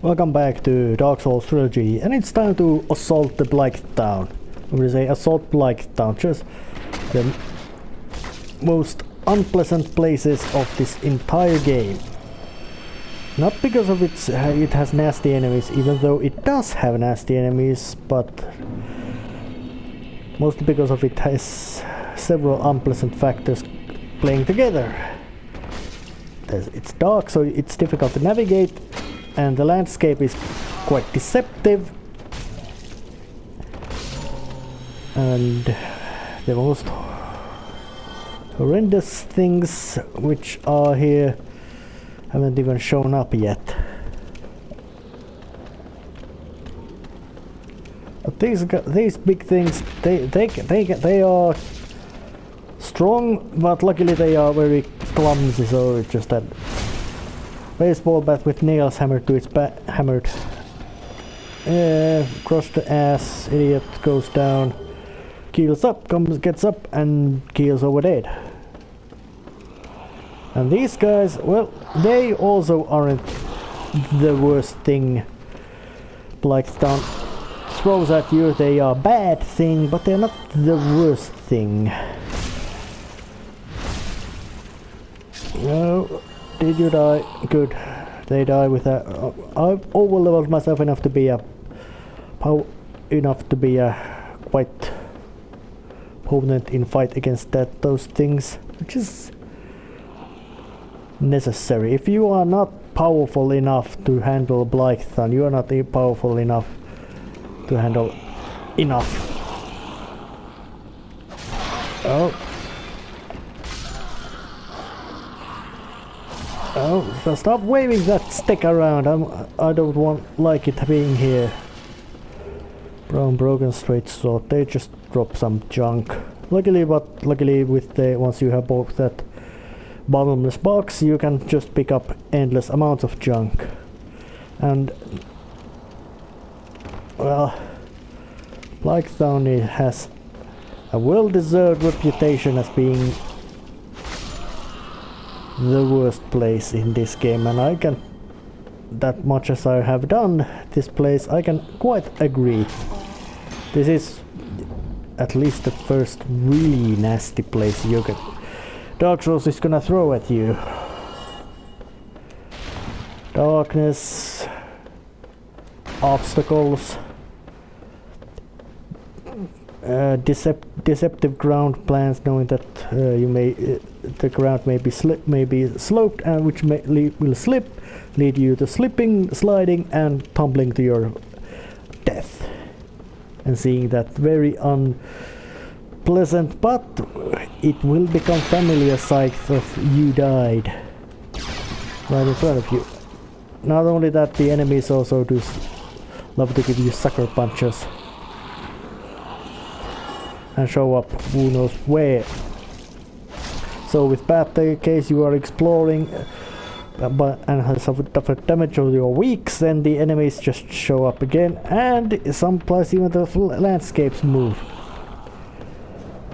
Welcome back to Dark Souls Trilogy, and it's time to assault the Blight Town. I'm gonna say assault Blight Town, just the most unpleasant places of this entire game. Not because of it has nasty enemies, even though it does have nasty enemies, but mostly because of it has several unpleasant factors playing together. It's dark, so it's difficult to navigate, and the landscape is quite deceptive, and the most horrendous things which are here haven't even shown up yet. But these big things, they are strong, but luckily they are very clumsy, so it's just that baseball bat with nails hammered to its hammered. Cross the ass, idiot goes down, keels up, gets up, and keels over dead. And these guys, well, they also aren't the worst thing Blight Town throws at you. They are a bad thing, but they're not the worst thing. No, did you die? Good. They die with that. I've over-leveled myself enough to be quite potent in fight against those things, which is necessary. If you are not powerful enough to handle Blight Town, you are not powerful enough to handle enough. Oh, so stop waving that stick around. I don't like it being here. Broken straight sword. They just drop some junk. Luckily with once you have both that bottomless box, you can just pick up endless amounts of junk. And well, Blight Town has a well-deserved reputation as being the worst place in this game, and I can, that much as I have done this place, I can quite agree. This is at least the first really nasty place you could Dark Souls is gonna throw at you. Darkness, obstacles, deceptive ground plans, knowing that the ground may be sloped, and which will lead you to slipping, sliding, and tumbling to your death. And seeing that very unpleasant, but it will become familiar sight of you died right in front of you. Not only that, the enemies also love to give you sucker punches and show up who knows where. So with bad case you are exploring and have suffered damage on your weeks, then the enemies just show up again, and sometimes even the landscapes move.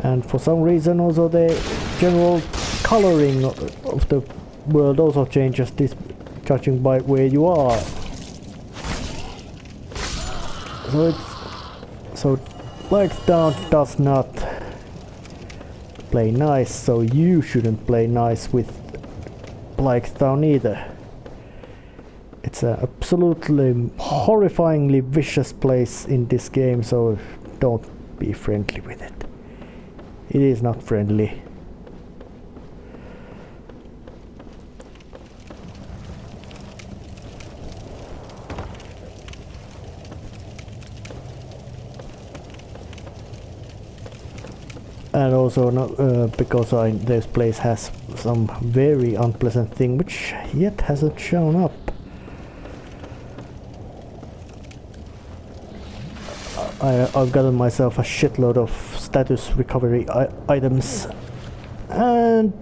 And for some reason also the general coloring of the world also changes, this judging by where you are. So Blight Town does not play nice, so you shouldn't play nice with Blight Town either. It's an absolutely horrifyingly vicious place in this game, so don't be friendly with it. It is not friendly. And also because this place has some very unpleasant thing which yet hasn't shown up. I've gotten myself a shitload of status recovery items and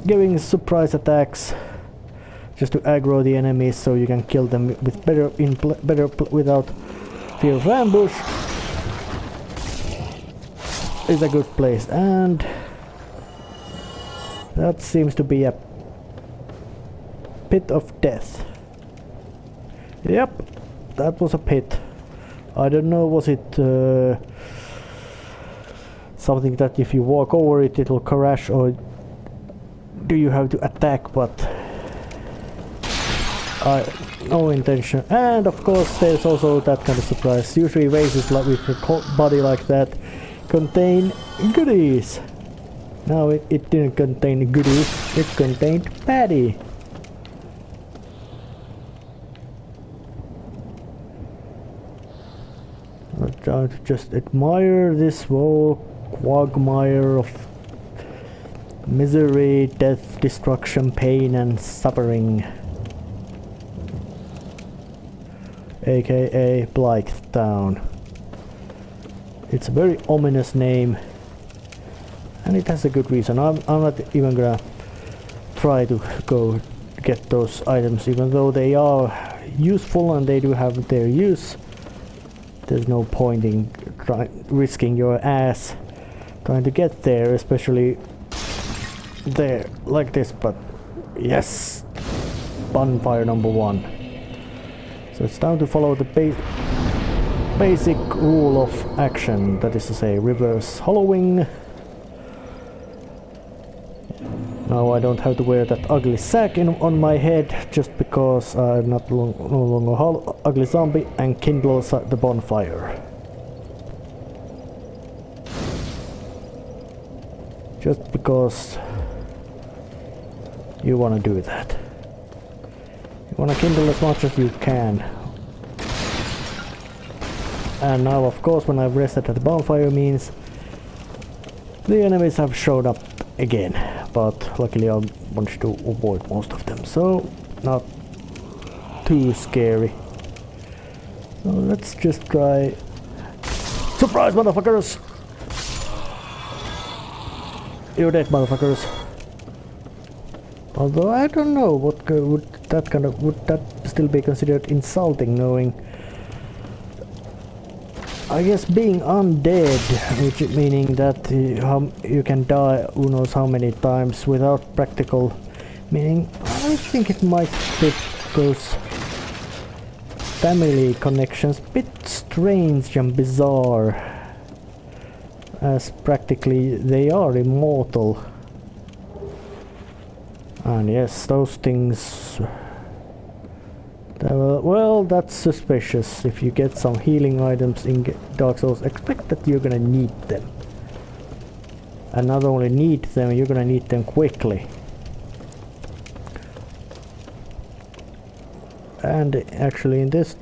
giving surprise attacks just to aggro the enemies so you can kill them with better without fear of ambush. Is a good place, and that seems to be a pit of death. Yep, that was a pit. I don't know, was it something that if you walk over it, it'll crash, or do you have to attack? But no intention. And of course, there's also that kind of surprise. Usually vases like with a body like that contain goodies. Now it didn't contain goodies, it contained patty. I'm trying to just admire this whole quagmire of misery, death, destruction, pain and suffering. AKA Blighttown. It's a very ominous name. And it has a good reason. I'm not even gonna try to go get those items, even though they are useful and they do have their use. There's no point in risking your ass trying to get there, especially there like this. But yes, bonfire number 1. So it's time to follow the basic rule of action, that is to say, reverse hollowing. Now I don't have to wear that ugly sack on my head just because I'm no longer ugly zombie, and kindle the bonfire. Just because you want to do that. You want to kindle as much as you can. And now of course when I've rested at the bonfire means the enemies have showed up again. But luckily I managed to avoid most of them, so not too scary. So let's just try... Surprise, motherfuckers! You're dead, motherfuckers. Although I don't know, what would that still be considered insulting, knowing... I guess being undead, which meaning that you can die who knows how many times without practical meaning, I think it might fit those family connections a bit strange and bizarre, as practically they are immortal. And yes, those things... well, that's suspicious. If you get some healing items in Dark Souls, expect that you're gonna need them. And not only need them, you're gonna need them quickly. And actually in this...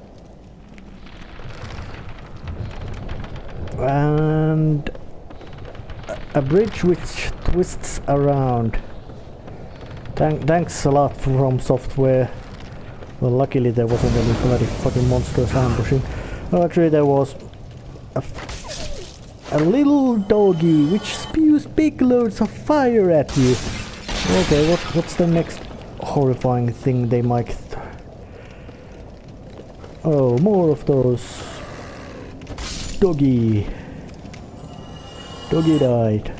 And... a bridge which twists around. Thanks a lot From Software. Well, luckily there wasn't any bloody fucking monsters ambushing. Oh, actually there was a little doggy which spews big loads of fire at you. Okay, what's the next horrifying thing they might... Oh, more of those. Doggy. Doggy died.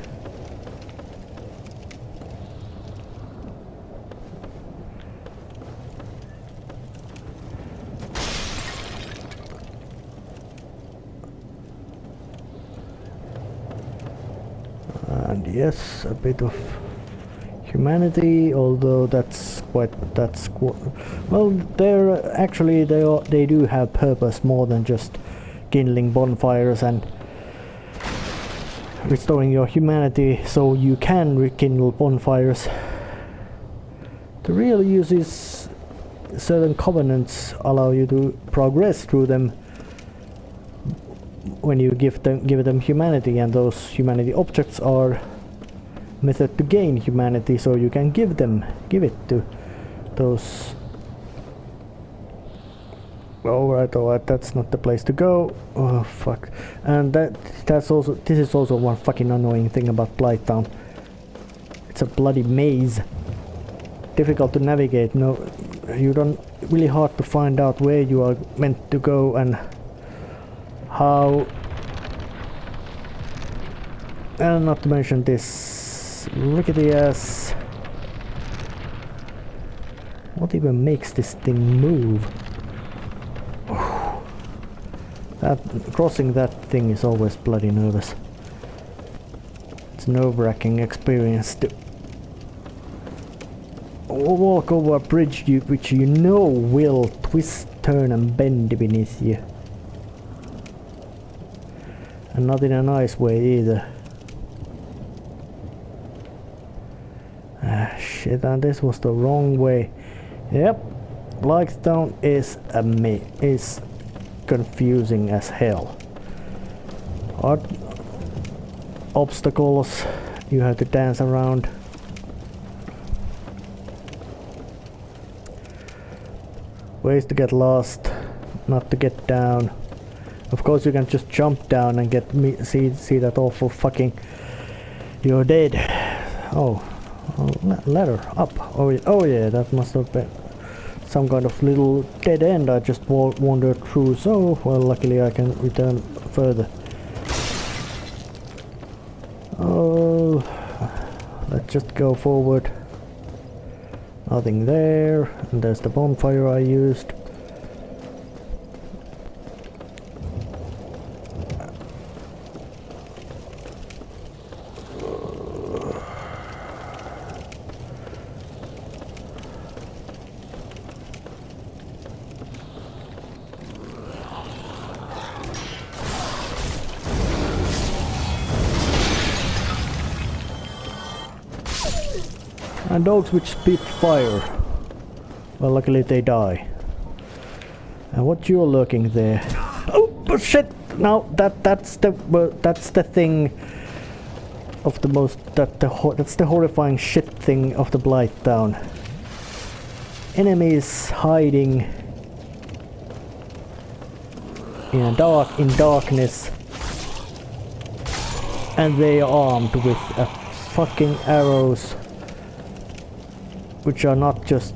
And yes, a bit of humanity, although that's well, they do have purpose more than just kindling bonfires and restoring your humanity so you can rekindle bonfires. The real use is certain covenants allow you to progress through them when you give them humanity, and those humanity objects are method to gain humanity, so you can give it to those. Alright, that's not the place to go. Oh fuck. And this is also one fucking annoying thing about Blighttown. It's a bloody maze. Difficult to navigate. No, you don't really hard to find out where you are meant to go and how. And not to mention this rickety ass. What even makes this thing move? Crossing that thing is always bloody nervous. It's a nerve-wracking experience to walk over a bridge which you know will twist, turn and bend beneath you. And not in a nice way either. Ah shit, and this was the wrong way. Yep, Blighttown is confusing as hell. Hard obstacles you have to dance around. Ways to get lost, not to get down. Of course you can just jump down and get see that awful fucking you're dead. Oh, ladder up. Oh yeah, that must have been some kind of little dead end I just wandered through. So well, luckily I can return further. Oh, let's just go forward. Nothing there, and there's the bonfire I used. And dogs which spit fire. Well, luckily they die. And what you're lurking there? Oh shit! No, that's the thing of the most that's the horrifying shit thing of the Blighttown. Enemies hiding in darkness, and they are armed with fucking arrows. Which are not just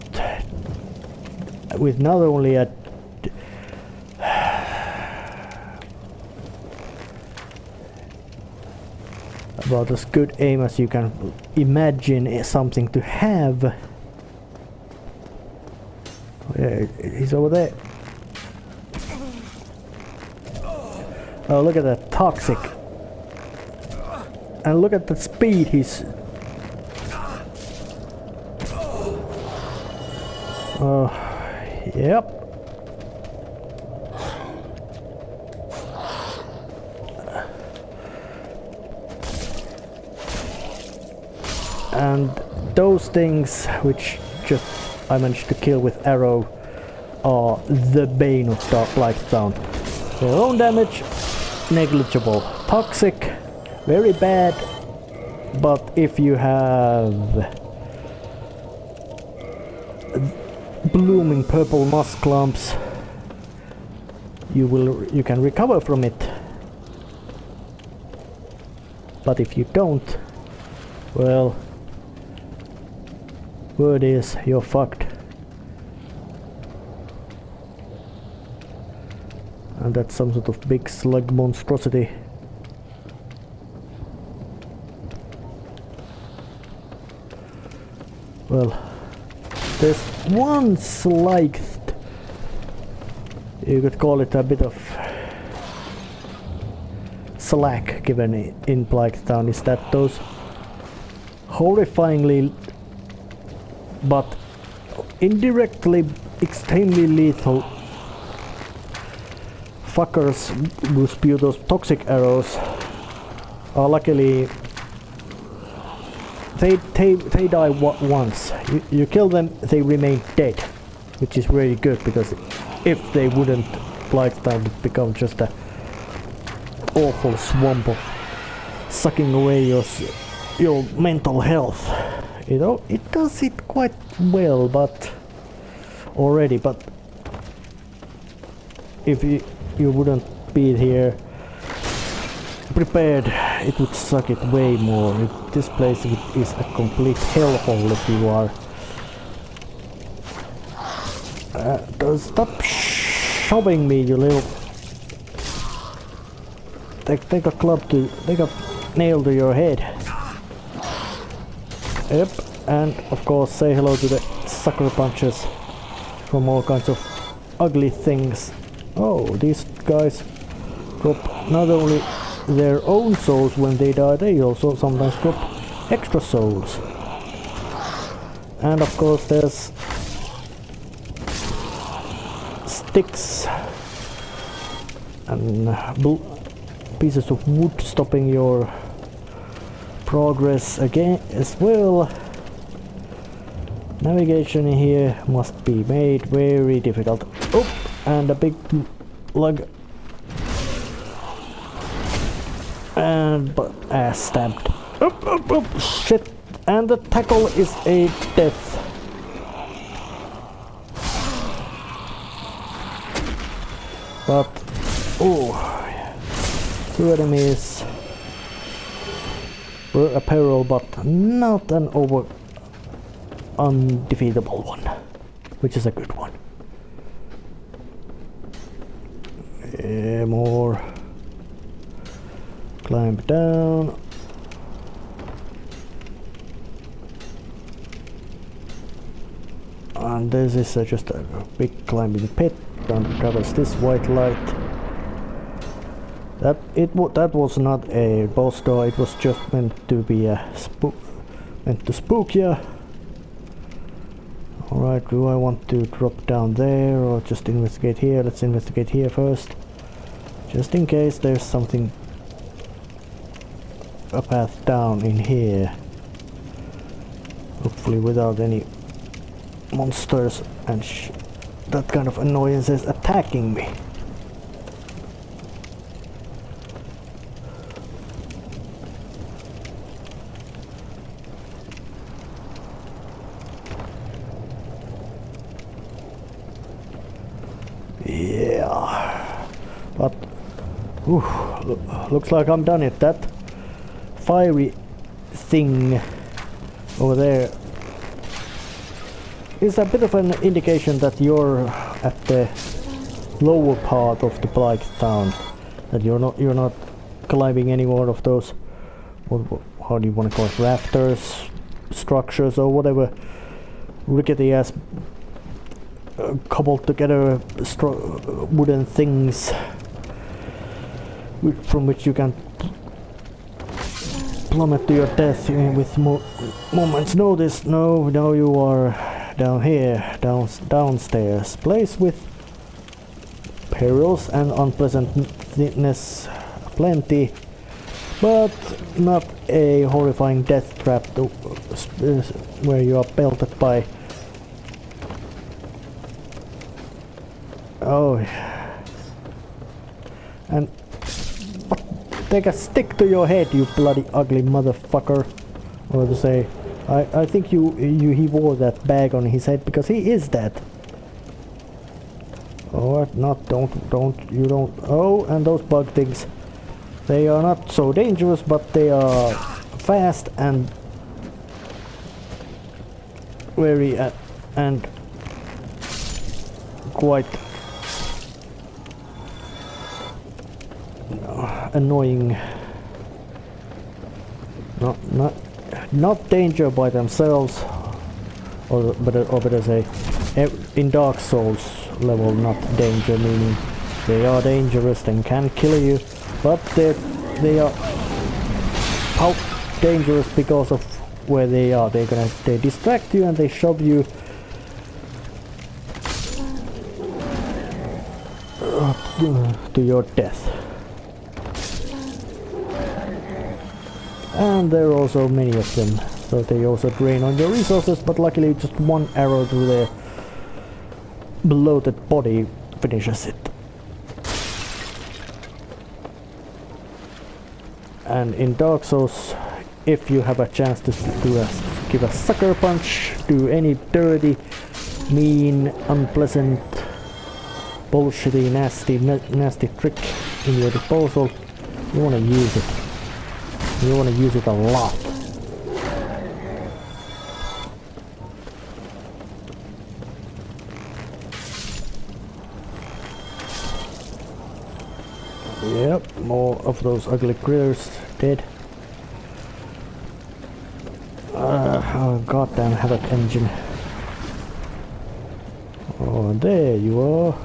with not only a about as good aim as you can imagine something to have. Oh, yeah, he's over there. Oh, look at that, toxic. And look at the speed he's. Yep. And those things which just I managed to kill with arrow are the bane of Blighttown. Their own damage, negligible. Toxic, very bad, but if you have blooming purple moss clumps, you can recover from it. But if you don't, well, word is you're fucked. And that's some sort of big slug monstrosity. Well, there's one slight, you could call it a bit of slack given in Blighttown, is that those horrifyingly but indirectly extremely lethal fuckers who spew those toxic arrows are luckily they die once. You kill them, they remain dead, which is really good, because if they wouldn't, Blighttown would become just a awful swamp of sucking away your mental health. You know, it does it quite well, but already. But if you wouldn't be here prepared, it would suck it way more. This place is a complete hellhole if you are. Stop shoving me, you little. Take a nail to your head. Yep, and of course say hello to the sucker punches from all kinds of ugly things. Oh, these guys drop not only their own souls when they die, they also sometimes drop extra souls. And of course there's sticks and pieces of wood stopping your progress again as well. Navigation here must be made very difficult. Oh, and a big lug. And ass stabbed. Oh, shit. And the tackle is a death. But, oh, 2 enemies were a peril, but not an undefeatable one, which is a good one. Yeah, more. Climb down. And this is just a big climbing pit. Don't traverse this white light. That was not a boss door. It was just meant to be a meant to spook you. All right, do I want to drop down there or just investigate here? Let's investigate here first, just in case there's something. A path down in here. Hopefully without any monsters and that kind of annoyances attacking me. Yeah, but looks like I'm done it. That fiery thing over there is a bit of an indication that you're at the lower part of the Black Town, that you're not climbing any more of those, how do you want to call it, rafters, structures or whatever rickety ass cobbled together wooden things from which you can plummet to your death with moments notice. No, you are down here, downstairs. Place with perils and unpleasantness plenty, but not a horrifying death trap where you are pelted by. Oh, and take a stick to your head, you bloody ugly motherfucker. Or to say, I think he wore that bag on his head because he is that. Or not, don't. Oh, and those bug things. They are not so dangerous, but they are fast and very and quite annoying. Not danger by themselves, or better say, in Dark Souls level, not danger, meaning they are dangerous and can kill you, but they are dangerous because of where they are. They distract you and they shove you to your death. And there are also many of them, so they also drain on your resources, but luckily just one arrow to their bloated body finishes it. And in Dark Souls, if you have a chance to give a sucker punch, do any dirty, mean, unpleasant, bullshitty, nasty trick in your disposal, you want to use it. You want to use it a lot. Yep, more of those ugly critters dead. Oh, goddamn havoc engine. Oh, there you are.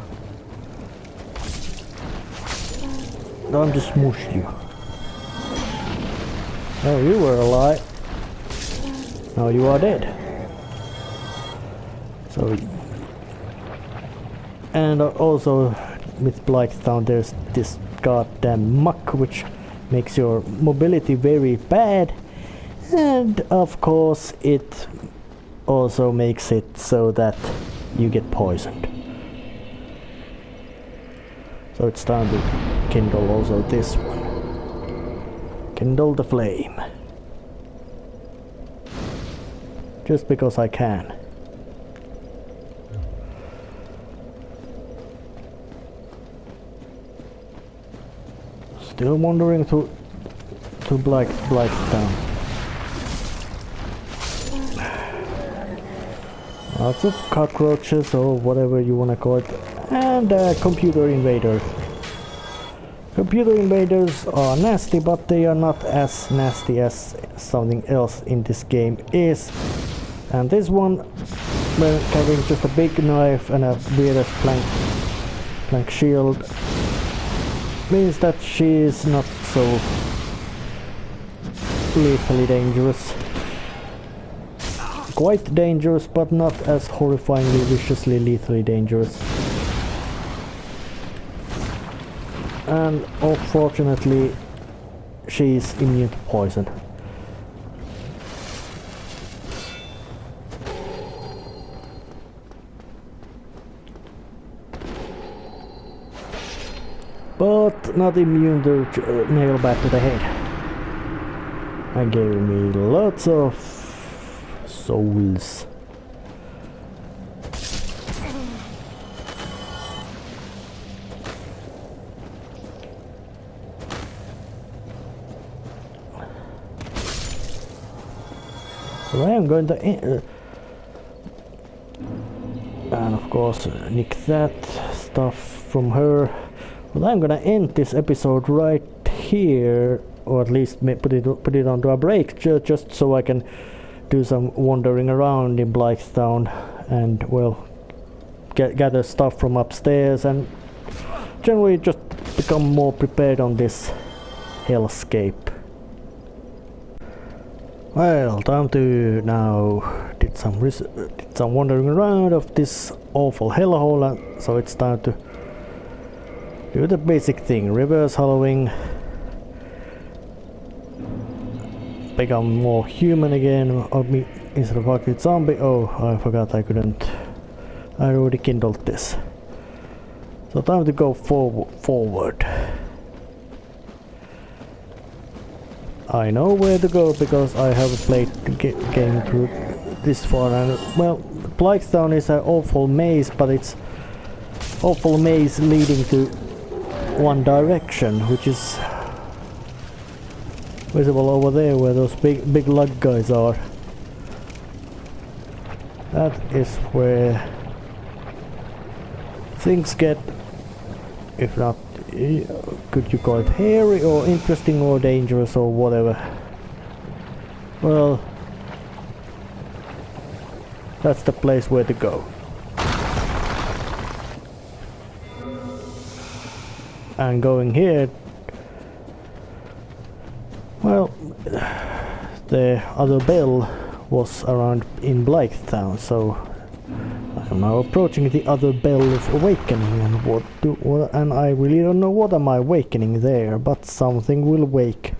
Time to smush you. Oh, you were alive. Now you are dead. So, and also with Blighttown there's this goddamn muck which makes your mobility very bad, and of course it also makes it so that you get poisoned. So it's time to kindle also this one. Kindle the flame. Just because I can. Still wandering to Blighttown. Lots of cockroaches or whatever you wanna call it. And computer invaders. Computer invaders are nasty, but they are not as nasty as something else in this game is. And this one, well, carrying just a big knife and a weird plank shield, means that she is not so lethally dangerous. Quite dangerous, but not as horrifyingly, viciously, lethally dangerous. And unfortunately, she is immune to poison. But not immune to nail back to the head. And gave me lots of souls. So I am going to and of course nick that stuff from her. But I'm gonna end this episode right here, or at least put it onto a break, just so I can do some wandering around in Blighttown and, well, gather stuff from upstairs and generally just become more prepared on this hellscape. Well, time to now did some wandering around of this awful hellhole, so it's time to do the basic thing, reverse hollowing, become more human again, instead of ugly zombie. Oh, I forgot I couldn't, I already kindled this. So time to go forward. I know where to go because I have played the game through this far, and well, Blighttown is an awful maze, but it's awful maze leading to one direction, which is visible over there where those big lug guys are. That is where things get, if not, could you call it hairy or interesting or dangerous or whatever. Well, that's the place where to go. And going here, well, the other bell was around in Blighttown, so I'm now approaching the other bell of awakening, and and I really don't know what am I awakening there, but something will wake.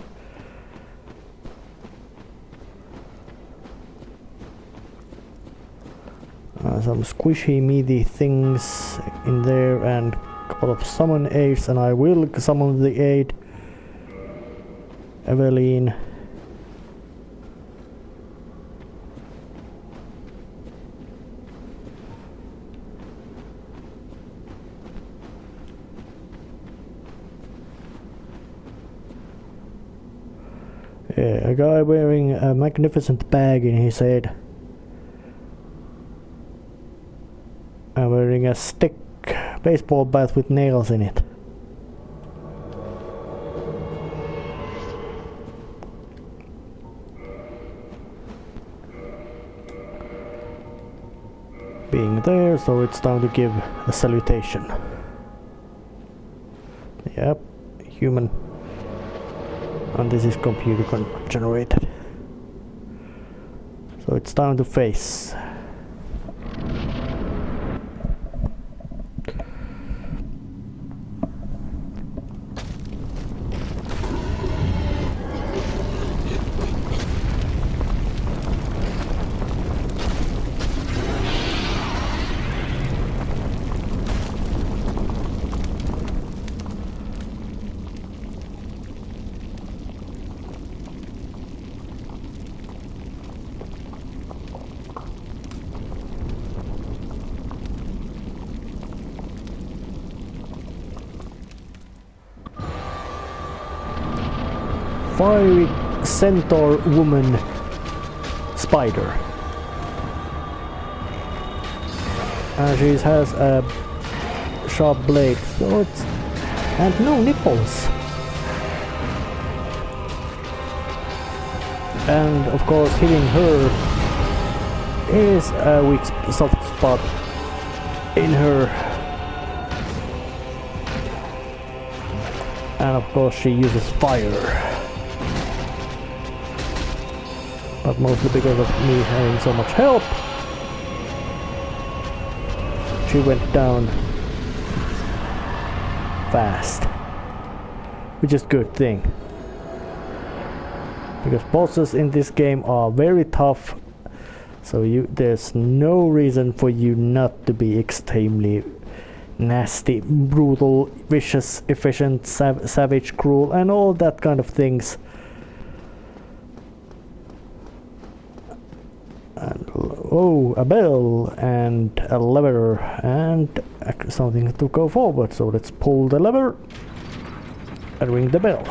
Some squishy meaty things in there and a couple of summon aids, and I will summon the aid Evelyn. Yeah, a guy wearing a magnificent bag in his head. I'm wearing a stick, baseball bat with nails in it. Being there, so it's time to give a salutation. Yep, human. And this is computer generated. So it's time to face. Fiery centaur woman spider. And she has a sharp blade, so it's, and no nipples. And of course hitting her is a weak soft spot in her. And of course she uses fire. But mostly because of me having so much help, she went down fast, which is a good thing. Because bosses in this game are very tough, so there's no reason for you not to be extremely nasty, brutal, vicious, efficient, savage, cruel, and all that kind of things. And oh, a bell and a lever and something to go forward. So let's pull the lever and ring the bell.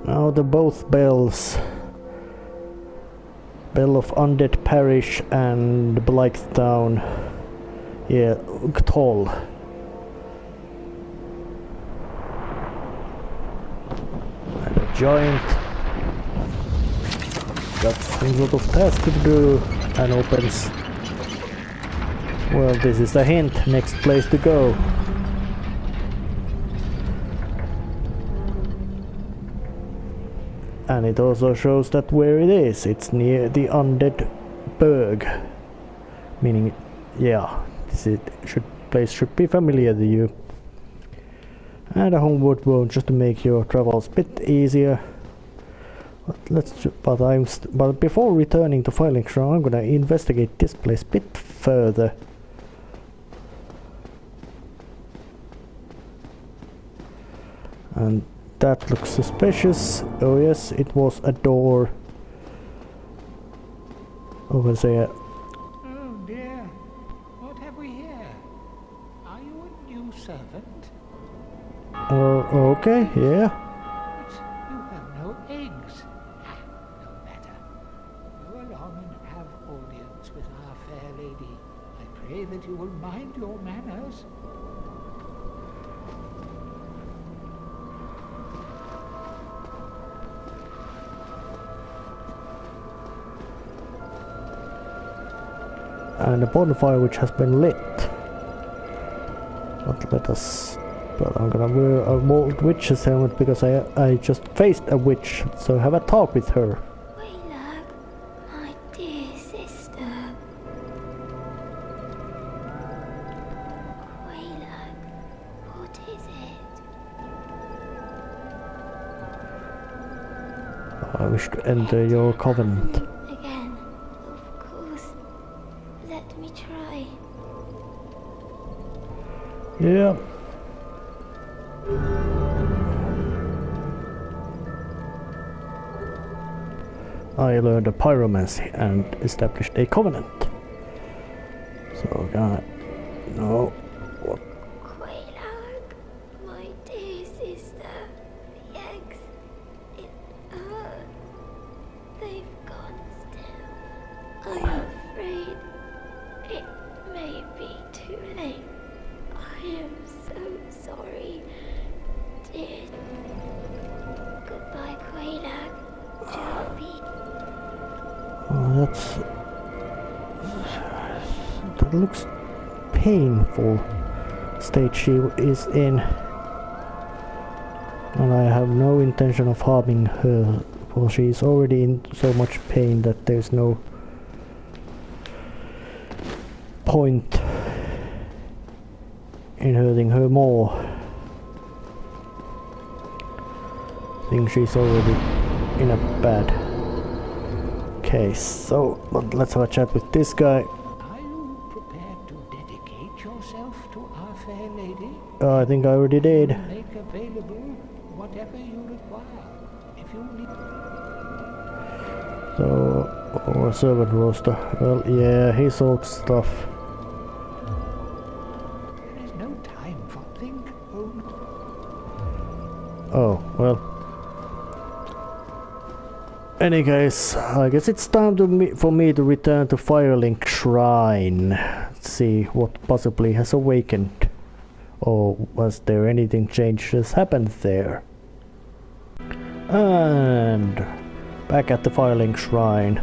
Now the both bells, Bell of Undead Parish and Blighttown, yeah, toll. And a giant got some sort of task to do and opens. Well, this is a hint, next place to go. And it also shows that where it is. It's near the Undead Berg. Meaning, yeah, place should be familiar to you. And a homeward road just to make your travels a bit easier. But before returning to Filing Show, I'm gonna investigate this place a bit further. And that looks suspicious. Oh yes, it was a door over there. Oh dear, what have we here? Are you a new servant? Okay, yeah. But you have no eggs. No matter. Go along and have audience with our fair lady. I pray that you will mind your manners. And a bonfire which has been lit. But I'm gonna wear a old witch's helmet because I just faced a witch, so have a talk with her. Waylag, my dear sister. Waylag, what is it? I wish to enter your covenant. Again, of course. Let me try. Yeah. I learned a pyromancy and established a covenant. So, no. What? Waylag, my dear sister. The eggs, it hurts. They've gone still. I'm afraid it may be too late. I am so sorry, dear. Goodbye, Quaylag. That looks painful state she is in. And I have no intention of harming her, for she is already in so much pain that there's no point in hurting her more. I think she's already in a bad case. So, but let's have a chat with this guy. Are you prepared to dedicate yourself to our fair lady? I think I already did. Make available whatever you require. If you need... So, or a servant roster. Well, yeah, he sold stuff. There is no time for think only. Oh, well. Any case, I guess it's time for me to return to Firelink Shrine. Let's see what possibly has awakened. Or was there anything changed has happened there? And back at the Firelink Shrine.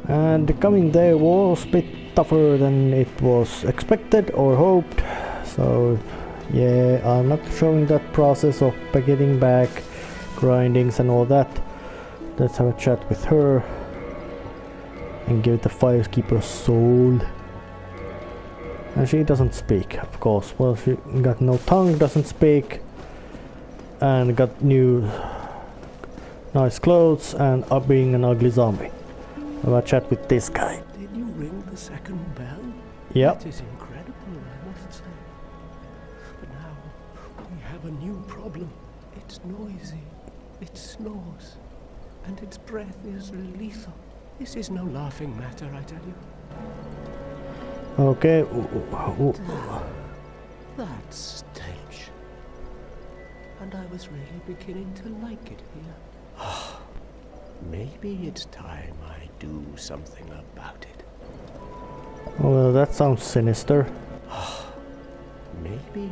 And coming there was a bit tougher than it was expected or hoped. So yeah, I'm not showing that process of getting back, grindings and all that. Let's have a chat with her and give the Firekeeper a soul. And she doesn't speak, of course. Well, she got no tongue, doesn't speak, and got new nice clothes and being an ugly zombie. Have a chat with this guy. Did you ring the second bell? Yep. That is incredible, I must say. But now we have a new problem. It's noisy. It snores. And its breath is lethal. This is no laughing matter, I tell you. Okay. That stench. And I was really beginning to like it here. Maybe it's time I do something about it. Well, that sounds sinister. Maybe.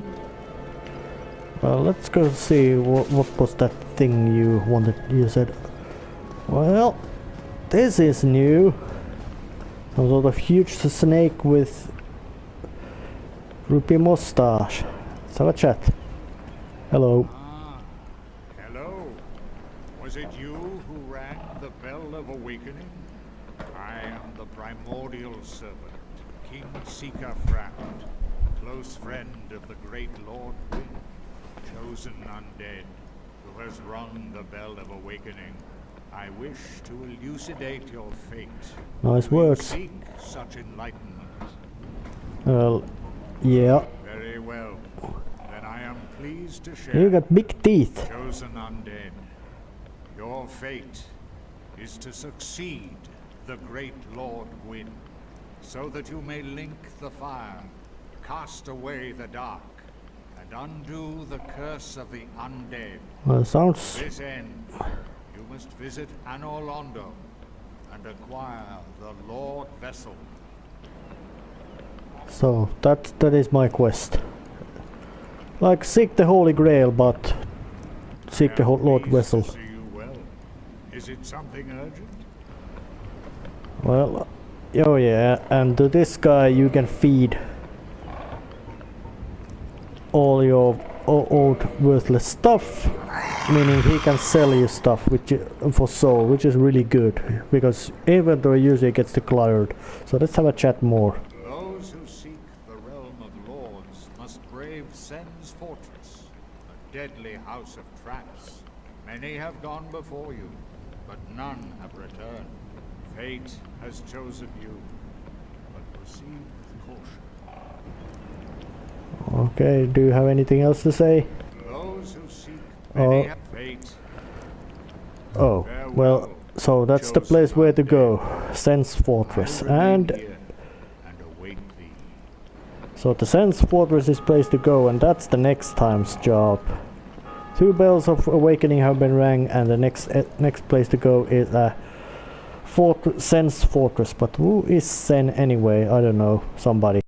Well, let's go see what was that thing you wanted. You said. Well, this is new. Some sort of huge snake with droopy mustache. Let's have a chat. Hello. Ah, hello. Was it you who rang the bell of awakening? I am the primordial servant, King Seeker Frowned, close friend of the great Lord Wind, chosen undead, who has rung the bell of awakening. I wish to elucidate your fate. Nice Will you words. seek such enlightenment? Well, yeah. Very well. Then I am pleased to share. You got big teeth. Chosen undead, your fate is to succeed the great Lord Wind, so that you may link the fire, cast away the dark, and undo the curse of the undead. Well, sounds. This end, you must visit Anor Londo and acquire the Lord Vessel. So that is my quest. Like seek the Holy Grail, but seek the Lord Pleased Vessel. to see you well. Is it something urgent? Well, oh yeah, and to this guy you can feed all your old worthless stuff, meaning he can sell you stuff for soul, which is really good because inventory usually gets decluttered. So let's have a chat more. Those who seek the realm of lords must brave Sen's fortress, a deadly house of traps. Many have gone before you, but none have returned. Fate has chosen you, but proceed with caution. Okay, do you have anything else to say? Those who seek Oh. many have fate. Oh, well, so that's the place where to go, Sen's Fortress, I remain and here and await thee. so the Sen's Fortress is place to go, and that's the next time's job. 2 bells of awakening have been rang, and the next place to go is Sen's Fortress. But who is Sen anyway? I don't know. Somebody.